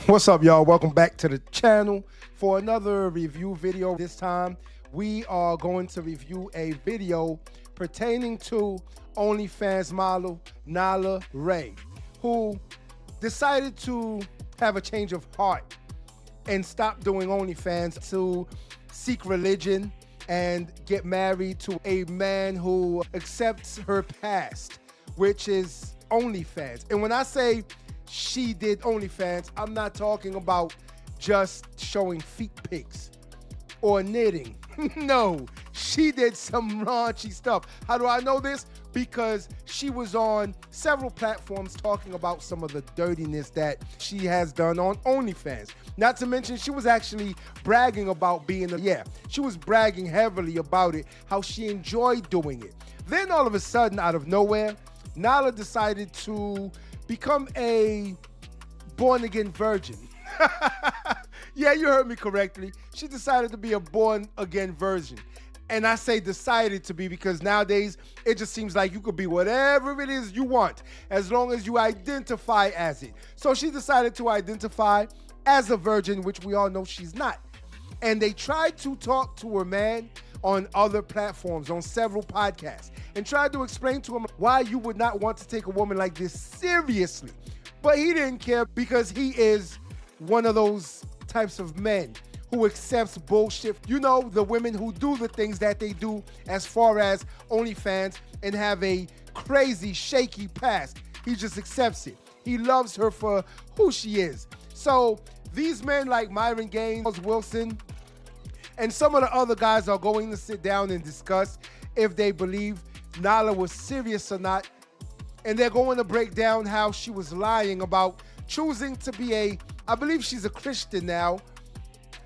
What's up, y'all? Welcome back to the channel for another review video. This time, we are going to review a video pertaining to OnlyFans model Nyla Ray, who decided to have a change of heart and stop doing OnlyFans to seek religion and get married to a man who accepts her past, which is OnlyFans. And when I say she did OnlyFans, I'm not talking about just showing feet pics or knitting. No, she did some raunchy stuff. How do I know this? Because she was on several platforms talking about some of the dirtiness that she has done on OnlyFans. Not to mention, she was actually bragging about being she was bragging heavily about it, how she enjoyed doing it. Then all of a sudden, out of nowhere, Nyla decided to become a born-again virgin. Yeah, you heard me correctly. She decided to be a born-again virgin. And I say decided to be because nowadays it just seems like you could be whatever it is you want as long as you identify as it. So she decided to identify as a virgin, which we all know she's not. And they tried to talk to her man on other platforms, on several podcasts, and tried to explain to him why you would not want to take a woman like this seriously. But he didn't care because he is one of those types of men who accepts bullshit. You know, the women who do the things that they do as far as OnlyFans and have a crazy, shaky past. He just accepts it. He loves her for who she is. So these men like Myron Gaines, Wilson, and some of the other guys are going to sit down and discuss if they believe Nyla was serious or not. And they're going to break down how she was lying about choosing to be I believe she's a Christian now,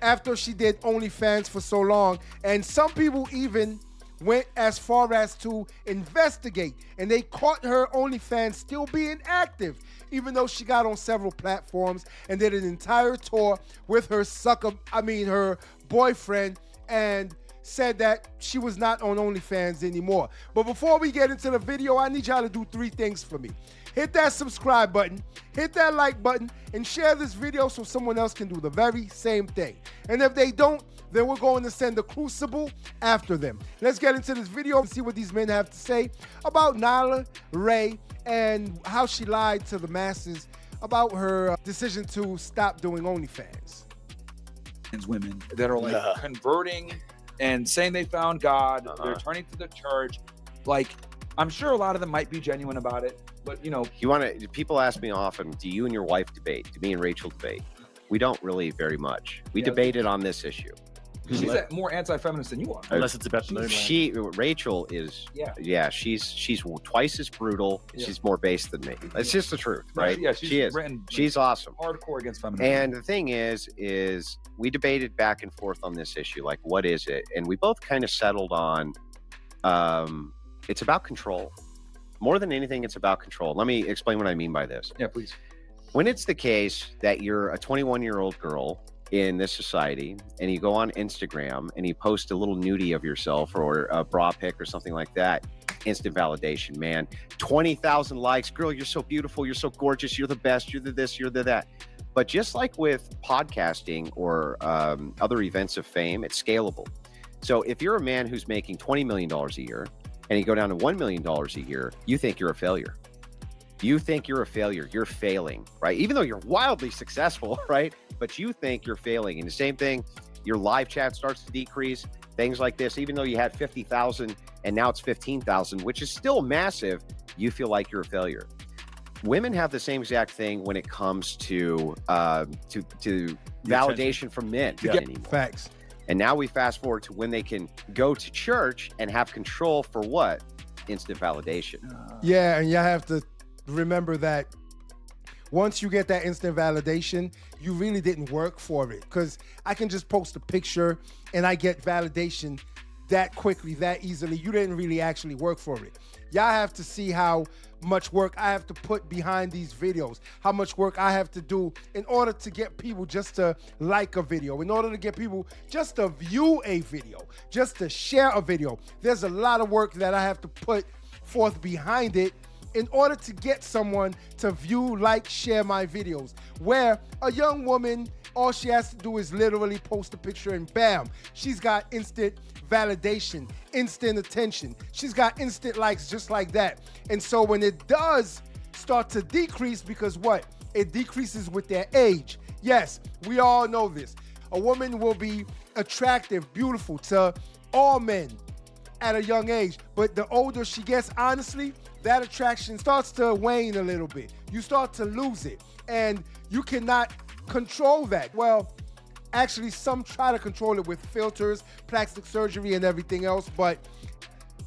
after she did OnlyFans for so long. And some people even went as far as to investigate, and they caught her OnlyFans still being active, even though she got on several platforms and did an entire tour with her her boyfriend, and said that she was not on OnlyFans anymore. But before we get into the video, I need y'all to do 3 things for me. Hit that subscribe button, hit that like button, and share this video so someone else can do the very same thing. And if they don't, then we're going to send the crucible after them. Let's get into this video and see what these men have to say about Nyla Ray and how she lied to the masses about her decision to stop doing OnlyFans. Women that are like converting and saying they found God, they're turning to the church. Like, I'm sure a lot of them might be genuine about it, but you know. People ask me often, do you and your wife debate? Do me and Rachel debate? We don't really very much. We debated on this issue. She's more anti-feminist than you are. Unless it's about Rachel is, she's twice as brutal. Yeah. She's more base than me. It's just the truth, right? Yeah, she is. She's awesome. Hardcore against feminism. And the thing is we debated back and forth on this issue, like what is it? And we both kind of settled on, it's about control. More than anything, it's about control. Let me explain what I mean by this. Yeah, please. When it's the case that you're a 21-year-old girl in this society and you go on Instagram and you post a little nudie of yourself or a bra pic or something like that, instant validation, man. 20,000 likes. Girl, you're so beautiful. You're so gorgeous. You're the best. You're the this. You're the that. But just like with podcasting or other events of fame, it's scalable. So if you're a man who's making $20 million a year and you go down to $1 million a year, you think you're a failure. You think you're a failure. You're failing, right? Even though you're wildly successful, right? But you think you're failing. And the same thing, your live chat starts to decrease, things like this. Even though you had 50,000 and now it's 15,000, which is still massive, you feel like you're a failure. Women have the same exact thing when it comes to validation from men anymore. Facts. And now we fast forward to when they can go to church and have control for what? Instant validation. Yeah, and you have to remember that once you get that instant validation, you really didn't work for it. Because I can just post a picture and I get validation that quickly, that easily. You didn't really actually work for it. Y'all have to see how much work I have to put behind these videos, how much work I have to do in order to get people just to like a video, in order to get people just to view a video, just to share a video. There's a lot of work that I have to put forth behind it in order to get someone to view, like, share my videos, where a young woman, all she has to do is literally post a picture and bam, she's got instant validation, instant attention. She's got instant likes just like that. And so when it does start to decrease, because what? It decreases with their age. Yes, we all know this. A woman will be attractive, beautiful to all men at a young age, but the older she gets, honestly, that attraction starts to wane a little bit. You start to lose it, and you cannot control that. Well, actually, some try to control it with filters, plastic surgery, and everything else, but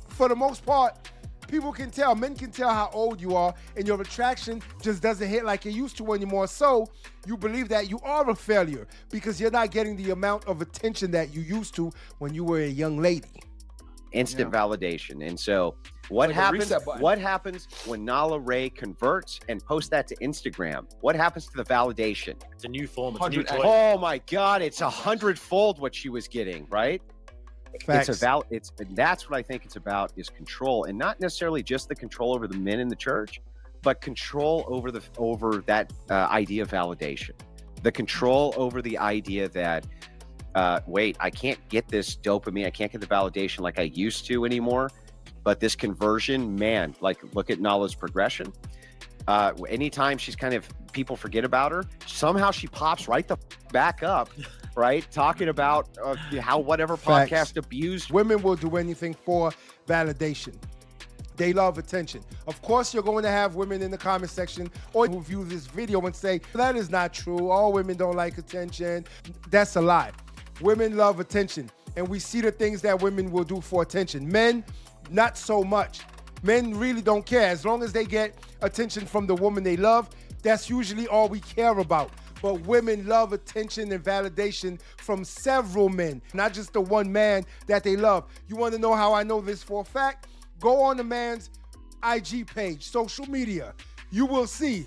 for the most part, people can tell, men can tell how old you are, and your attraction just doesn't hit like it used to anymore. So you believe that you are a failure because you're not getting the amount of attention that you used to when you were a young lady. Instant validation. And so what happens when Nala Ray converts and posts that to Instagram? What happens to the validation? It's a new form. It's a new toy. Oh my God, it's 100-fold what she was getting, right? Facts. That's what I think it's about, is control, and not necessarily just the control over the men in the church, but control over that idea of validation, the control over the idea that wait, I can't get this dopamine, I can't get the validation like I used to anymore, but this conversion, man, like look at Nala's progression. Anytime she's people forget about her, somehow she pops right the back up. Right? Talking about how whatever Facts. podcast abused. Women will do anything for validation. They love attention. Of course, you're going to have women in the comment section or who view this video and say, that is not true. All women don't like attention. That's a lie. Women love attention, and we see the things that women will do for attention. Men, not so much. Men really don't care. As long as they get attention from the woman they love, that's usually all we care about. But women love attention and validation from several men, not just the one man that they love. You want to know how I know this for a fact? Go on the man's IG page, social media. You will see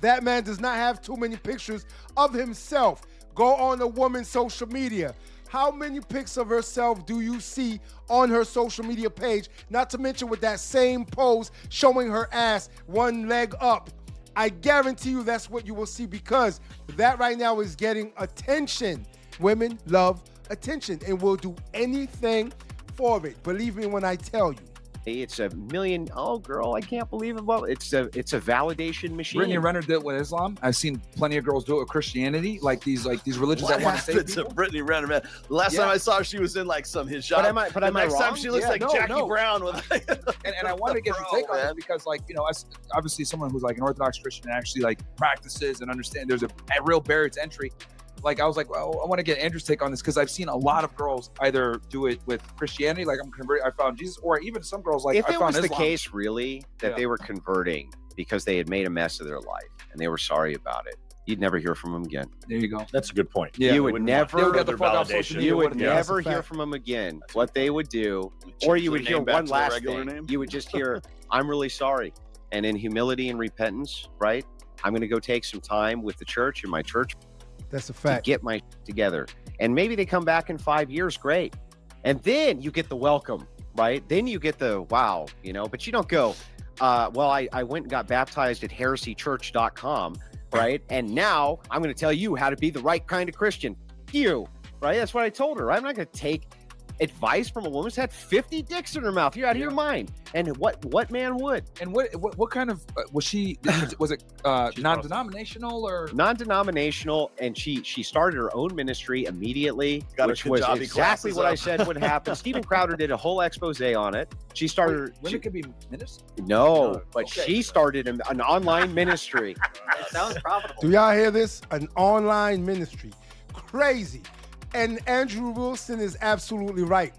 that man does not have too many pictures of himself. Go on a woman's social media. How many pics of herself do you see on her social media page? Not to mention with that same pose showing her ass, one leg up. I guarantee you that's what you will see, because that right now is getting attention. Women love attention and will do anything for it. Believe me when I tell you. It's a million. Oh, girl, I can't believe it. Well, it's a validation machine. Brittany Renner did it with Islam. I've seen plenty of girls do it with Christianity, like these religions that want to save people. To Brittany Renner, man. The last time I saw her, she was in like some hijab. But am I next wrong? time she looks like Jackie Brown with. and I wanted to get your take on it because, like, you know, as obviously someone who's like an Orthodox Christian and actually like practices and understand there's a real barrier to entry. Like, I was like, well, I want to get Andrew's take on this because I've seen a lot of girls either do it with Christianity, like I'm converted, I found Jesus, or even some girls like if I it found was Islam. the case really that they were converting because they had made a mess of their life and they were sorry about it, you'd never hear from them again. There you go. That's a good point. Yeah, you would never get the fuck off social media. You would never hear from them again. What they would do, or you would hear one last thing. You would just hear, I'm really sorry. And in humility and repentance, right? I'm going to go take some time with the church and my church. That's a fact. To get my together. And maybe they come back in 5 years, great. And then you get the welcome, right? Then you get the wow, you know, but you don't go, well, I went and got baptized at heresychurch.com, right? And now I'm going to tell you how to be the right kind of Christian. You, right? That's what I told her. I'm not going to take advice from a woman who's had 50 dicks in her mouth. You're out of your mind. And what man would? And what kind of was she? Was it non-denominational or non-denominational? And she started her own ministry immediately, which was Kajabi exactly what I said would happen. Steven Crowder did a whole expose on it. She started. Women could be ministers? No, but she started an online ministry. That sounds profitable. Do y'all hear this? An online ministry. Crazy. And Andrew Wilson is absolutely right.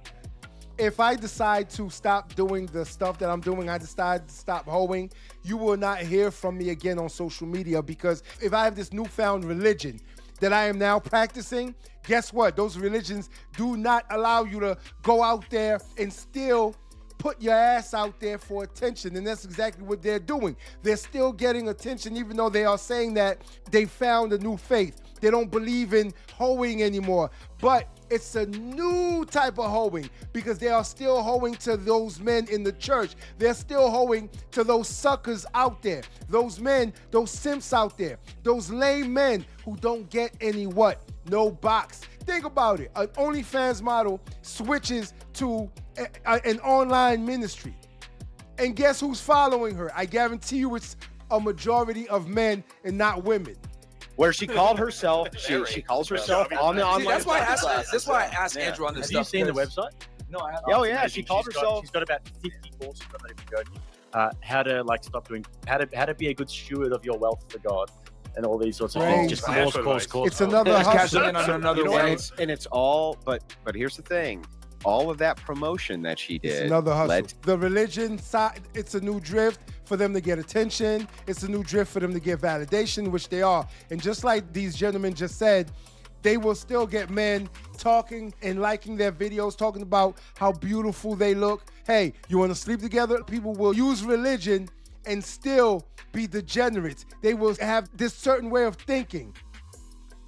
If I decide to stop doing the stuff that I'm doing, I decide to stop hoeing, you will not hear from me again on social media, because if I have this newfound religion that I am now practicing, guess what? Those religions do not allow you to go out there and still put your ass out there for attention. And that's exactly what they're doing. They're still getting attention, even though they are saying that they found a new faith. They don't believe in hoeing anymore. But It's a new type of hoeing because they are still hoeing to those men in the church. They're still hoeing to those suckers out there, those men, those simps out there, those lame men who don't get any what? No box. Think about it. An OnlyFans model switches to an online ministry. And guess who's following her? I guarantee you it's a majority of men and not women. Where she called herself, she calls herself on the online. That's why I asked Andrew on this stuff. Have you seen the website? No, I haven't. Oh yeah, she called herself. She's got about 50 courses on that if you go. How to like stop doing, how to be a good steward of your wealth for God, and all these sorts of things. Just course. It's another hustle. In on another way. And it's all, but here's the thing. All of that promotion that she did. It's another hustle. The religion side, it's a new drift for them to get attention. It's a new drift for them to get validation, which they are. And just like these gentlemen just said, they will still get men talking and liking their videos, talking about how beautiful they look. Hey, you want to sleep together? People will use religion and still be degenerates. They will have this certain way of thinking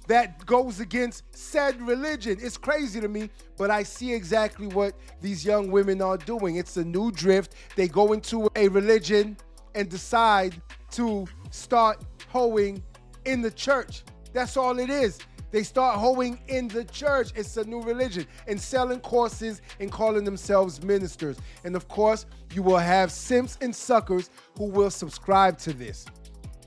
that goes against said religion. It's crazy to me, but I see exactly what these young women are doing. It's a new drift. They go into a religion and decide to start hoeing in the church. That's all it is. They start hoeing in the church. It's a new religion and selling courses and calling themselves ministers. And of course, you will have simps and suckers who will subscribe to this.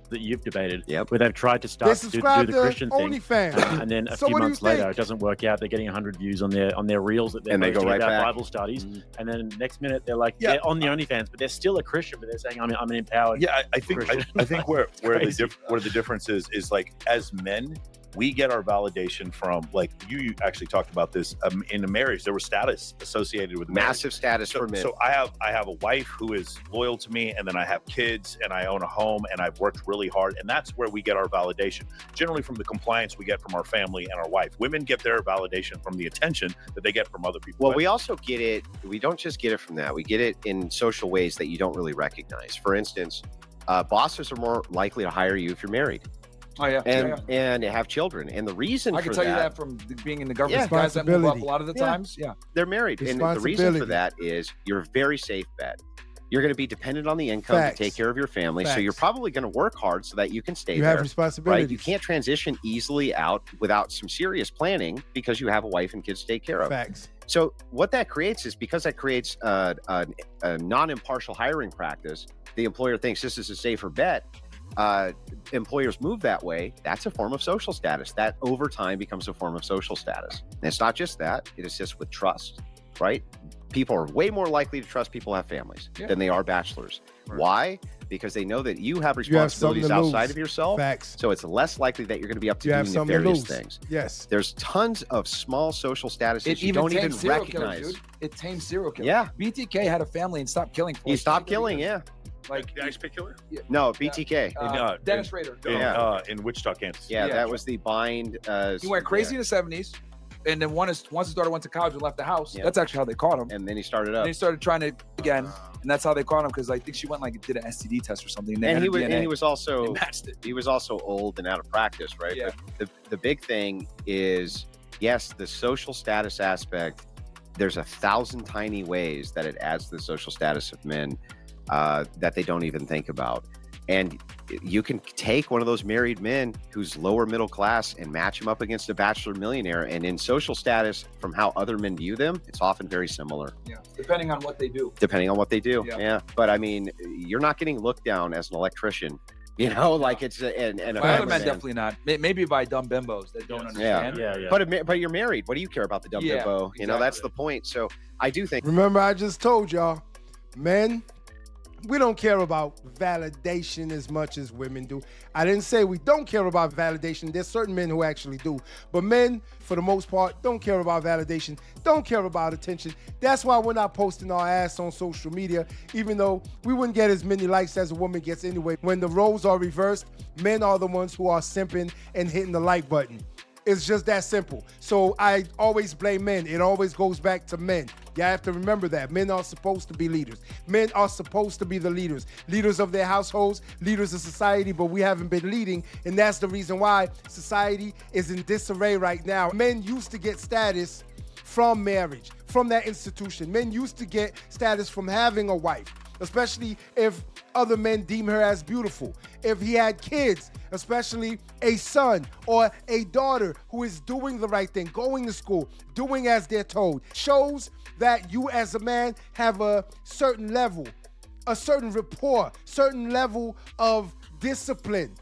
That you've debated, where they've tried to start to do the Christian thing, OnlyFans. and then a few months later, it doesn't work out. They're getting 100 views on their reels that they're posting about Bible studies, and then next minute they're like, they're on the OnlyFans, but they're still a Christian, but they're saying I'm an empowered. Yeah, I think where the difference is like, as men, we get our validation from, like, you actually talked about this in a marriage. There was status associated with massive status for men. So I have a wife who is loyal to me, and then I have kids, and I own a home, and I've worked really hard, and that's where we get our validation. Generally, from the compliance we get from our family and our wife. Women get their validation from the attention that they get from other people. Well, we also get it. We don't just get it from that. We get it in social ways that you don't really recognize. For instance, bosses are more likely to hire you if you're married. Oh yeah, and have children, and the reason I can tell you that from being in the government, guys that move up a lot of the times, they're married, and the reason for that is you're a very safe bet. You're going to be dependent on the income to take care of your family, so you're probably going to work hard so that you can stay there. You have responsibility. Right? You can't transition easily out without some serious planning because you have a wife and kids to take care of. Facts. So what that creates is, because that creates a non-impartial hiring practice, the employer thinks this is a safer bet. Employers move that way. That's a form of social status. That over time becomes a form of social status. And it's not just that, it assists with trust, right? People are way more likely to trust people who have families than they are bachelors. Right. Why? Because they know that you have responsibilities outside of yourself. Facts. So it's less likely that you're going to be up to doing nefarious things. Yes. There's tons of small social statuses you don't even recognize. Killers, it tames serial killers. Yeah. BTK had a family and stopped killing. He stopped killing, Like the Ice Pick Killer? Yeah. No, BTK. Dennis Rader. In Wichita, Kansas. Yeah, that was the bind. He went crazy in the 70s. And then once his daughter went to college and left the house, that's actually how they caught him. And then he started up. And he started trying to again, and that's how they caught him, because I think she went did an STD test or something. And he was also old and out of practice, right? Yeah. But the big thing is, yes, the social status aspect. There's 1,000 tiny ways that it adds to the social status of men that they don't even think about. And you can take one of those married men who's lower middle class and match him up against a bachelor millionaire. And in social status, from how other men view them, it's often very similar. Yeah, depending on what they do. Yeah. But I mean, you're not getting looked down as an electrician. You know, like it's and by other men, definitely not. Maybe by dumb bimbos that don't understand. Yeah. But you're married. What do you care about the dumb bimbo? Exactly. You know, that's the point. So I do think. Remember, I just told y'all, men, we don't care about validation as much as women do. I didn't say we don't care about validation. There's certain men who actually do. But men, for the most part, don't care about validation, don't care about attention. That's why we're not posting our ass on social media, even though we wouldn't get as many likes as a woman gets anyway. When the roles are reversed, men are the ones who are simping and hitting the like button. It's just that simple. So I always blame men. It always goes back to men. You have to remember that. Men are supposed to be leaders. Men are supposed to be the leaders. Leaders of their households, leaders of society, but we haven't been leading, and that's the reason why society is in disarray right now. Men used to get status from marriage, from that institution. Men used to get status from having a wife, especially if other men deem her as beautiful. If he had kids, especially a son or a daughter who is doing the right thing, going to school, doing as they're told, shows that you as a man have a certain level, a certain rapport, certain level of discipline.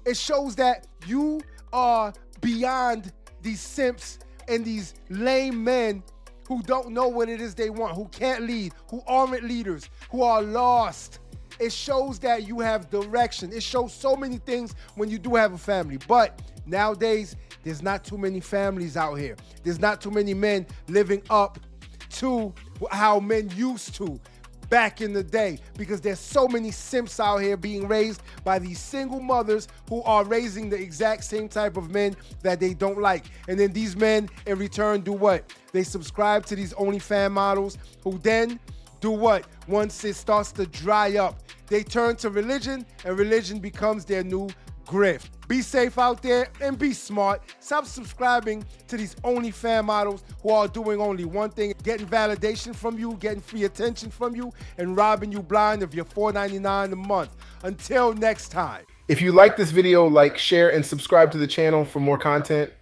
It shows that you are beyond these simps and these lame men who don't know what it is they want, who can't lead, who aren't leaders, who are lost. It shows that you have direction. It shows so many things when you do have a family. But nowadays, there's not too many families out here. There's not too many men living up to how men used to back in the day, because there's so many simps out here being raised by these single mothers who are raising the exact same type of men that they don't like. And then these men in return do what? They subscribe to these OnlyFans models who then do what? Once it starts to dry up, they turn to religion, and religion becomes their new grift. Be safe out there and be smart. Stop subscribing to these OnlyFans models who are doing only one thing: getting validation from you, getting free attention from you, and robbing you blind of your $4.99 a month. Until next time. If you like this video, like, share, and subscribe to the channel for more content.